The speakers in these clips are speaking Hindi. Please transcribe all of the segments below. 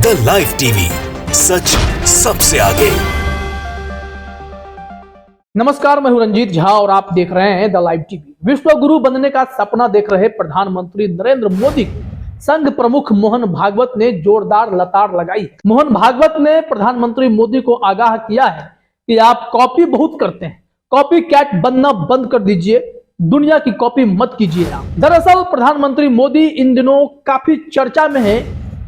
द लाइव टीवी, सच सबसे आगे। नमस्कार, मैं हूं रंजीत झा और आप देख रहे हैं द लाइव टीवी। विश्व गुरु बनने का सपना देख रहे प्रधानमंत्री नरेंद्र मोदी को संघ प्रमुख मोहन भागवत ने जोरदार लताड़ लगाई। मोहन भागवत ने प्रधानमंत्री मोदी को आगाह किया है कि आप कॉपी बहुत करते हैं, कॉपी कैट बनना बंद कर दीजिए, दुनिया की कॉपी मत कीजिए आप। दरअसल प्रधानमंत्री मोदी इन दिनों काफी चर्चा में है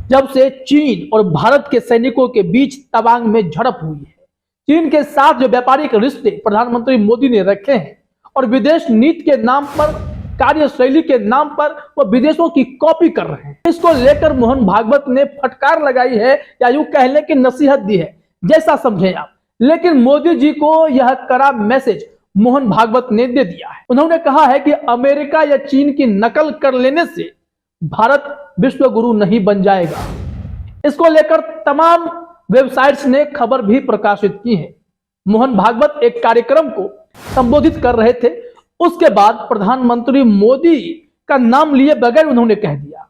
जब से चीन और भारत के सैनिकों के बीच तवांग में झड़प हुई है। चीन के साथ जो व्यापारिक रिश्ते प्रधानमंत्री मोदी ने रखे हैं और विदेश नीति के नाम पर, कार्यशैली के नाम पर वो विदेशों की कॉपी कर रहे हैं, इसको लेकर मोहन भागवत ने फटकार लगाई है या यूं कह लें कि नसीहत दी है, जैसा समझें आप। लेकिन मोदी जी को यह कड़ा मैसेज मोहन भागवत ने दे दिया है। उन्होंने कहा है कि अमेरिका या चीन की नकल कर लेने से भारत विश्व गुरु नहीं बन जाएगा। इसको लेकर तमाम वेबसाइट्स ने खबर भी प्रकाशित की है। मोहन भागवत एक कार्यक्रम को संबोधित कर रहे थे, उसके बाद प्रधानमंत्री मोदी का नाम लिए बगैर उन्होंने कह दिया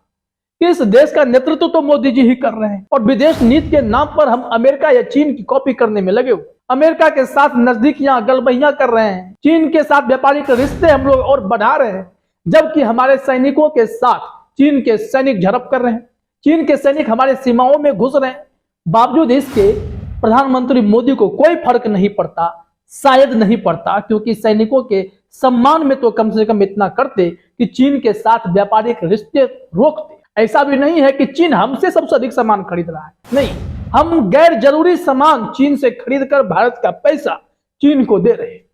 कि इस देश का नेतृत्व तो मोदी जी ही कर रहे हैं और विदेश नीति के नाम पर हम अमेरिका या चीन की कॉपी करने में लगे हुए। अमेरिका के साथ नजदीकियां गलबहियां कर रहे हैं, चीन के साथ व्यापारिक रिश्ते हम लोग और बढ़ा रहे हैं, जबकि हमारे सैनिकों के साथ चीन के सैनिक झड़प कर रहे हैं, चीन के सैनिक हमारे सीमाओं में घुस रहे हैं। बावजूद इसके प्रधानमंत्री मोदी को कोई फर्क नहीं पड़ता, शायद नहीं पड़ता, क्योंकि सैनिकों के सम्मान में तो कम से कम इतना करते कि चीन के साथ व्यापारिक रिश्ते रोकते। ऐसा भी नहीं है कि चीन हमसे सबसे अधिक सामान खरीद रहा है, नहीं, हम गैर जरूरी सामान चीन से खरीदकर भारत का पैसा चीन को दे रहे हैं।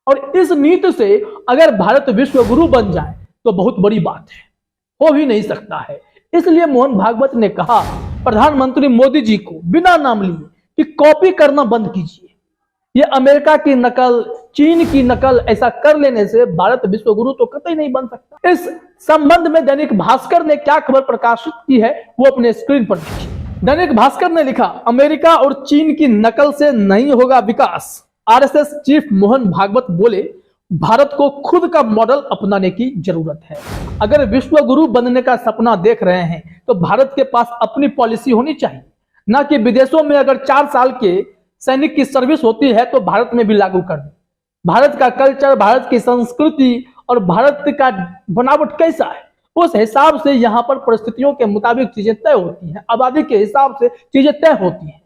और इस नीति से अगर भारत विश्व गुरु बन जाए तो बहुत बड़ी बात है, हो ही नहीं सकता है। इसलिए मोहन भागवत ने कहा प्रधानमंत्री मोदी जी को बिना नाम लिए कि कॉपी करना बंद कीजिए। ये अमेरिका की नकल, चीन की नकल ऐसा कर लेने से भारत विश्व गुरु तो कतई नहीं बन सकता। इस संबंध में दैनिक भास्कर ने क्या खबर प्रकाशित की है वो अपने स्क्रीन पर देखिए। दैनिक भास्कर ने लिखा, अमेरिका और चीन की नकल से नहीं होगा विकास। आरएसएस चीफ मोहन भागवत बोले, भारत को खुद का मॉडल अपनाने की जरूरत है। अगर विश्व गुरु बनने का सपना देख रहे हैं तो भारत के पास अपनी पॉलिसी होनी चाहिए, ना कि विदेशों में अगर 4 साल के सैनिक की सर्विस होती है तो भारत में भी लागू कर दें। भारत का कल्चर, भारत की संस्कृति और भारत का बनावट कैसा है, उस हिसाब से यहाँ पर परिस्थितियों के मुताबिक चीजें तय होती हैं, आबादी के हिसाब से चीजें तय होती हैं।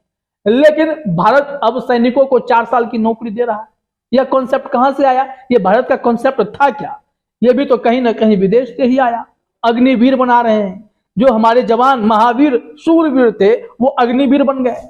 लेकिन भारत अब सैनिकों को 4 साल की नौकरी दे रहा है। यह कॉन्सेप्ट कहां से आया? यह भारत का कॉन्सेप्ट था क्या? यह भी तो कहीं ना कहीं विदेश से ही आया। अग्निवीर बना रहे हैं, जो हमारे जवान महावीर शूरवीर थे वो अग्निवीर बन गए।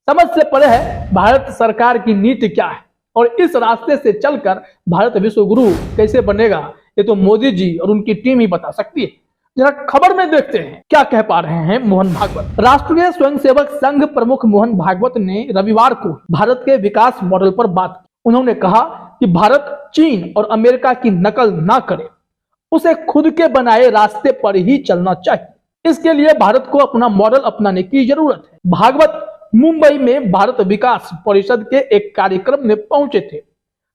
समझ से परे है भारत सरकार की नीति क्या है और इस रास्ते से चलकर भारत विश्व गुरु कैसे बनेगा ये तो मोदी जी और उनकी टीम ही बता सकती है। जरा खबर में देखते हैं क्या कह पा रहे हैं मोहन भागवत। राष्ट्रीय स्वयंसेवक संघ प्रमुख मोहन भागवत ने रविवार को भारत के विकास मॉडल पर बात की। उन्होंने कहा कि भारत चीन और अमेरिका की नकल ना करे, उसे खुद के बनाए रास्ते पर ही चलना चाहिए। इसके लिए भारत को अपना मॉडल अपनाने की जरूरत है। भागवत मुंबई में भारत विकास परिषद के एक कार्यक्रम में पहुंचे थे।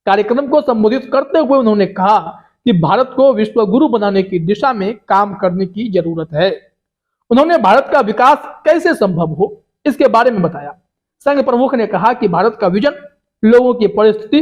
कार्यक्रम को संबोधित करते हुए उन्होंने कहा कि भारत को विश्व गुरु बनाने की दिशा में काम करने की जरूरत है। उन्होंने भारत का विकास कैसे संभव हो इसके बारे में बताया। संघ प्रमुख ने कहा कि भारत का विजन लोगों की परिस्थिति,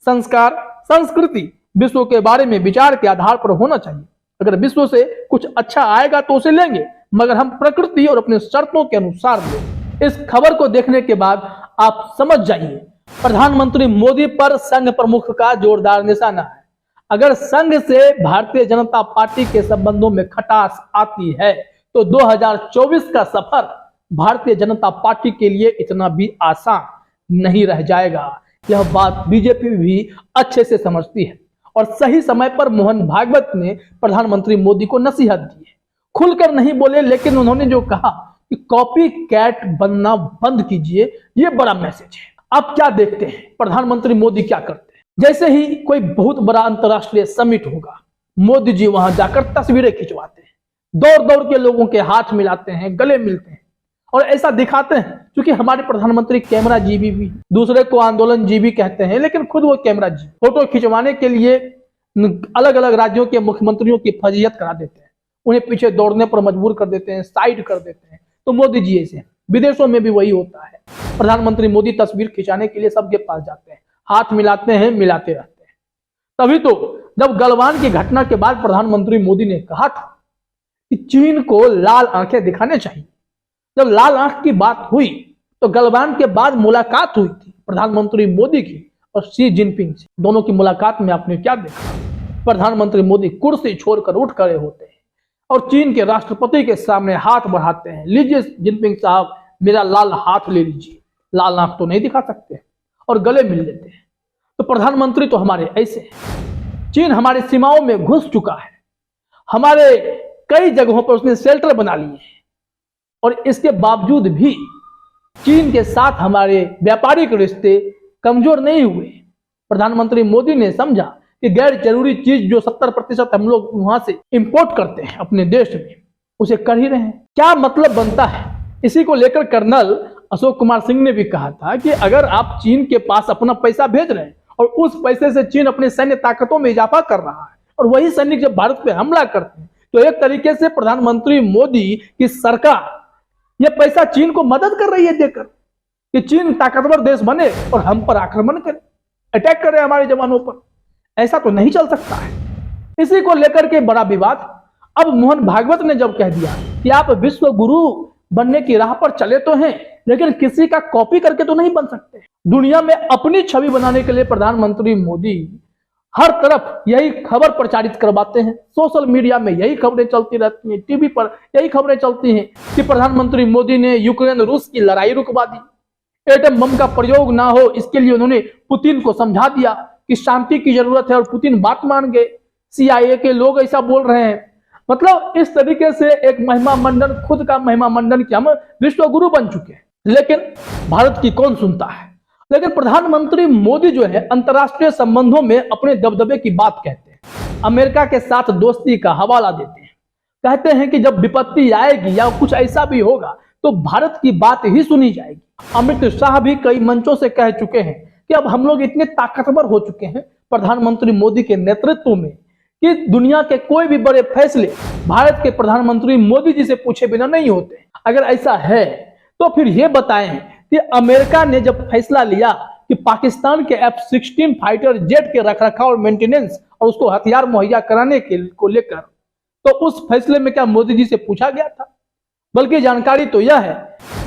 संस्कार, संस्कृति, विश्व के बारे में विचार के आधार पर होना चाहिए। अगर विश्व से कुछ अच्छा आएगा तो उसे लेंगे, मगर हम प्रकृति और अपने शर्तों के अनुसार लेंगे। इस खबर को देखने के बाद आप समझ जाइए प्रधानमंत्री मोदी पर संघ प्रमुख का जोरदार निशाना है। अगर संघ से भारतीय जनता पार्टी के संबंधों में खटास आती है तो 2024 का सफर भारतीय जनता पार्टी के लिए इतना भी आसान नहीं रह जाएगा। यह बात बीजेपी भी अच्छे से समझती है और सही समय पर मोहन भागवत ने प्रधानमंत्री मोदी को नसीहत दी है। खुलकर नहीं बोले, लेकिन उन्होंने जो कहा कि कॉपी कैट बनना बंद कीजिए, यह बड़ा मैसेज है। आप क्या देखते हैं प्रधानमंत्री मोदी क्या करते हैं? जैसे ही कोई बहुत बड़ा अंतरराष्ट्रीय समिट होगा, मोदी जी वहां जाकर तस्वीरें खिंचवाते हैं, दौड़ दौड़ के लोगों के हाथ मिलाते हैं, गले मिलते हैं और ऐसा दिखाते हैं क्योंकि हमारे प्रधानमंत्री कैमरा जीबी भी, दूसरे को आंदोलन जीबी कहते हैं, लेकिन खुद वो कैमरा जी। फोटो खिंचवाने के लिए अलग अलग राज्यों के मुख्यमंत्रियों की फजीहत करा देते हैं, उन्हें पीछे दौड़ने पर मजबूर कर देते हैं, साइड कर देते हैं, तो मोदी जी ऐसे हैं। विदेशों में भी वही होता है। प्रधानमंत्री मोदी तस्वीर खिंचाने के लिए सबके पास जाते हैं, हाथ मिलाते हैं, मिलाते रहते हैं। तभी तो जब गलवान की घटना के बाद प्रधानमंत्री मोदी ने कहा था कि चीन को लाल आंखें दिखाने चाहिए। जब लाल आंख की बात हुई तो गलवान के बाद मुलाकात हुई थी प्रधानमंत्री मोदी की और शी जिनपिंग से। दोनों की मुलाकात में आपने क्या देखा? प्रधानमंत्री मोदी कुर्सी छोड़कर उठ खड़े होते हैं और चीन के राष्ट्रपति के सामने हाथ बढ़ाते हैं, लीजिए जिनपिंग साहब मेरा लाल हाथ ले लीजिए। लाल आंख तो नहीं दिखा सकते और गले मिल लेते हैं। तो प्रधानमंत्री तो हमारे ऐसे हैं। चीन हमारे सीमाओं में घुस चुका है, हमारे कई जगहों पर उसने शेल्टर बना लिए हैं और इसके बावजूद भी चीन के साथ हमारे व्यापारिक रिश्ते कमजोर नहीं हुए। प्रधानमंत्री मोदी ने समझा कि गैर जरूरी चीज जो 70% हम लोग वहां से इंपोर्ट करते हैं अपने देश में, उसे कर ही रहे हैं। क्या मतलब बनता है? इसी को लेकर कर्नल अशोक कुमार सिंह ने भी कहा था कि अगर आप चीन के पास अपना पैसा भेज रहे हैं और उस पैसे से चीन अपनी सैन्य ताकतों में इजाफा कर रहा है और वही सैनिक जब भारत पे हमला करते हैं तो एक तरीके से प्रधानमंत्री मोदी की सरकार यह पैसा चीन को मदद कर रही है देकर कि चीन ताकतवर देश बने और हम पर आक्रमण करे, अटैक करे हमारे जवानों पर। ऐसा तो नहीं चल सकता है। इसी को लेकर के बड़ा विवाद। अब मोहन भागवत ने जब कह दिया कि आप विश्व गुरु बनने की राह पर चले तो हैं लेकिन किसी का कॉपी करके तो नहीं बन सकते। दुनिया में अपनी छवि बनाने के लिए प्रधानमंत्री मोदी हर तरफ यही खबर प्रचारित करवाते हैं। सोशल मीडिया में यही खबरें चलती रहती हैं, टीवी पर यही खबरें चलती हैं कि प्रधानमंत्री मोदी ने यूक्रेन रूस की लड़ाई रुकवा दी, एटम बम का प्रयोग ना हो इसके लिए उन्होंने पुतिन को समझा दिया कि शांति की जरूरत है और पुतिन बात मान गए। CIA के लोग ऐसा बोल रहे हैं। मतलब इस तरीके से एक महिमा मंडन, खुद का महिमा मंडन कि हम विश्व गुरु बन चुके हैं, लेकिन भारत की कौन सुनता है। लेकिन प्रधानमंत्री मोदी जो है अंतर्राष्ट्रीय संबंधों में अपने दबदबे की बात कहते हैं, अमेरिका के साथ दोस्ती का हवाला देते हैं, कहते हैं कि जब विपत्ति आएगी या कुछ ऐसा भी होगा तो भारत की बात ही सुनी जाएगी। अमित शाह भी कई मंचों से कह चुके हैं कि अब हम लोग इतने ताकतवर हो चुके हैं प्रधानमंत्री मोदी के नेतृत्व में कि दुनिया के कोई भी बड़े फैसले भारत के प्रधानमंत्री मोदी जी से पूछे बिना नहीं होते। अगर ऐसा है तो फिर ये बताएं कि अमेरिका ने जब फैसला लिया कि पाकिस्तान के F-16 फाइटर जेट के रखरखाव और मेंटेनेंस और उसको हथियार मुहैया कराने को लेकर, तो उस फैसले में क्या मोदी जी से पूछा गया था? बल्कि जानकारी तो यह है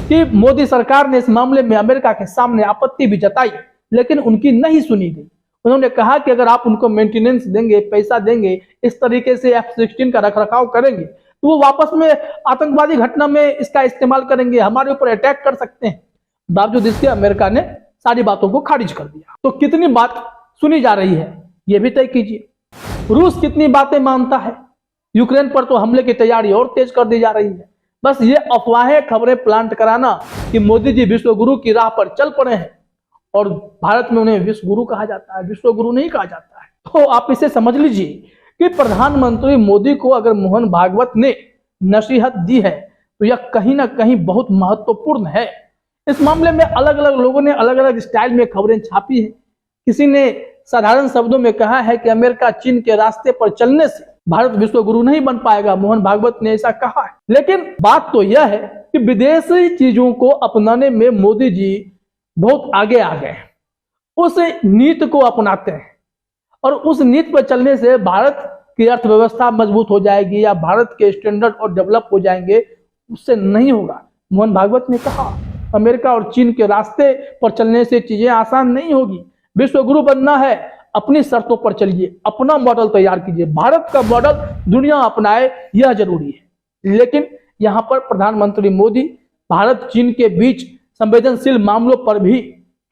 कि मोदी सरकार ने इस मामले में अमेरिका के सामने आपत्ति भी जताई लेकिन उनकी नहीं सुनी गई। उन्होंने कहा कि अगर आप उनको मेंटेनेंस देंगे, पैसा देंगे, इस तरीके से F-16 का रखरखाव करेंगे तो वो वापस में आतंकवादी घटना में इसका इस्तेमाल करेंगे, हमारे ऊपर अटैक कर सकते हैं। बावजूद इसके अमेरिका ने सारी बातों को खारिज कर दिया। तो कितनी बात सुनी जा रही है यह भी तय कीजिए। रूस कितनी बातें मानता है? यूक्रेन पर तो हमले की तैयारी और तेज कर दी जा रही है। बस ये अफवाहें, खबरें प्लांट कराना कि मोदी जी विश्व गुरु की राह पर चल पड़े हैं और भारत में उन्हें विश्व गुरु कहा जाता है, विश्व गुरु नहीं कहा जाता है। तो आप इसे समझ लीजिए कि प्रधानमंत्री मोदी को अगर मोहन भागवत ने नसीहत दी है तो यह कहीं ना कहीं बहुत महत्वपूर्ण है। इस मामले में अलग अलग लोगों ने अलग अलग स्टाइल में खबरें छापी है। किसी ने साधारण शब्दों में कहा है कि अमेरिका चीन के रास्ते पर चलने से भारत विश्व गुरु नहीं बन पाएगा। मोहन भागवत ने ऐसा कहा है। लेकिन बात तो यह है कि विदेशी चीजों को अपनाने में मोदी जी बहुत आगे आ गए, उस नीति को अपनाते हैं और उस नीति पर चलने से भारत की अर्थव्यवस्था मजबूत हो जाएगी या भारत के स्टैंडर्ड और डेवलप हो जाएंगे, उससे नहीं होगा। मोहन भागवत ने कहा अमेरिका और चीन के रास्ते पर चलने से चीजें आसान नहीं होगी। विश्व गुरु बनना है, अपनी शर्तों पर चलिए, अपना मॉडल तैयार कीजिए, भारत का मॉडल दुनिया अपनाए, यह जरूरी है। लेकिन यहाँ पर प्रधानमंत्री मोदी भारत चीन के बीच संवेदनशील मामलों पर भी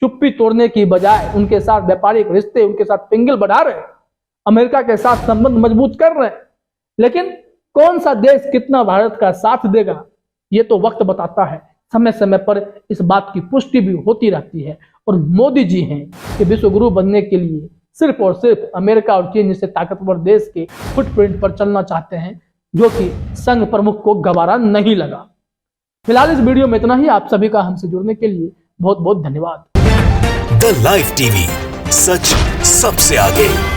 चुप्पी तोड़ने की बजाय उनके साथ व्यापारिक रिश्ते, उनके साथ पिंगल बढ़ा रहे हैं, अमेरिका के साथ संबंध मजबूत कर रहे हैं। लेकिन कौन सा देश कितना भारत का साथ देगा ये तो वक्त बताता है। समय समय पर इस बात की पुष्टि भी होती रहती है और मोदी जी हैं कि विश्व गुरु बनने के लिए सिर्फ और सिर्फ अमेरिका और चीन जैसे ताकतवर देश के फुटप्रिंट पर चलना चाहते हैं, जो कि संघ प्रमुख को गवारा नहीं लगा। फिलहाल इस वीडियो में इतना ही। आप सभी का हमसे जुड़ने के लिए बहुत बहुत धन्यवाद। द लाइव टीवी, सच सबसे आगे।